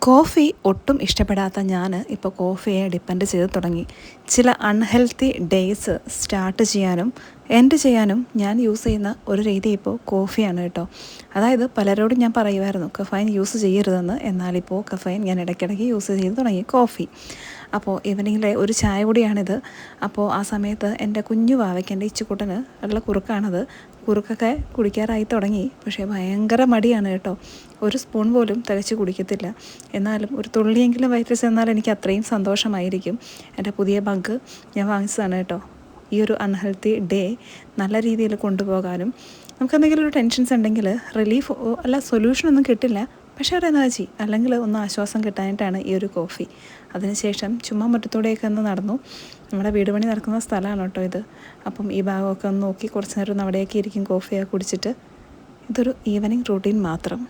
Coffee ഒട്ടും ഇഷ്ടപ്പെടാത്ത ഞാൻ ഇപ്പോൾ കോഫിയെ ഡിപ്പെൻഡ് ചെയ്ത് തുടങ്ങി. ചില അൺഹെൽത്തി ഡേയ്സ് സ്റ്റാർട്ട് ചെയ്യാനും എൻഡ് ചെയ്യാനും ഞാൻ യൂസ് ചെയ്യുന്ന ഒരു രീതി ഇപ്പോൾ കോഫിയാണ് കേട്ടോ. അതായത് പലരോടും ഞാൻ പറയുമായിരുന്നു കഫൈൻ യൂസ് ചെയ്യരുതെന്ന്. എന്നാലിപ്പോൾ കഫൈൻ ഞാൻ ഇടയ്ക്കിടയ്ക്ക് യൂസ് ചെയ്ത് തുടങ്ങി കോഫി. അപ്പോൾ ഈവനിങ്ങിലെ ഒരു ചായ കൂടിയാണിത്. അപ്പോൾ ആ സമയത്ത് എൻ്റെ കുഞ്ഞു വാവയ്ക്ക്, എൻ്റെ ഇച്ചുകൂട്ടന് ഉള്ള കുറുക്കാണത്. കുറുക്കൊക്കെ കുടിക്കാറായി തുടങ്ങി. പക്ഷേ ഭയങ്കര മടിയാണ് കേട്ടോ. ഒരു സ്പൂൺ പോലും തികച്ച് കുടിക്കത്തില്ല. എന്നാലും ഒരു തുള്ളിയെങ്കിലും വയറ്റിൽ ചെന്നാൽ എനിക്ക് അത്രയും സന്തോഷമായിരിക്കും. എൻ്റെ പുതിയ മഗ് ഞാൻ വാങ്ങിച്ചതാണ് കേട്ടോ. ഈ ഒരു അൺഹെൽത്തി ഡേ നല്ല രീതിയിൽ കൊണ്ടുപോകാനും നമുക്കെന്തെങ്കിലും ഒരു ടെൻഷൻസ് ഉണ്ടെങ്കിൽ റിലീഫ് അല്ല സൊല്യൂഷനൊന്നും കിട്ടില്ല, പക്ഷേ ഒരു എനർജി അല്ലെങ്കിൽ ഒന്ന് ആശ്വാസം കിട്ടാനായിട്ടാണ് ഈ ഒരു കോഫി. അതിനുശേഷം ചുമ്മാ മുറ്റത്തൂടെയൊക്കെ ഒന്ന് നടന്നു. നമ്മുടെ വീട് പണി നടക്കുന്ന സ്ഥലമാണ് കേട്ടോ ഇത്. അപ്പം ഈ ഭാഗമൊക്കെ ഒന്ന് നോക്കി കുറച്ച് നേരം ഒന്ന് അവിടെയൊക്കെ ഇരിക്കും കോഫിയൊക്കെ കുടിച്ചിട്ട്. ഇതൊരു ഈവനിങ് റൂട്ടീൻ മാത്രം.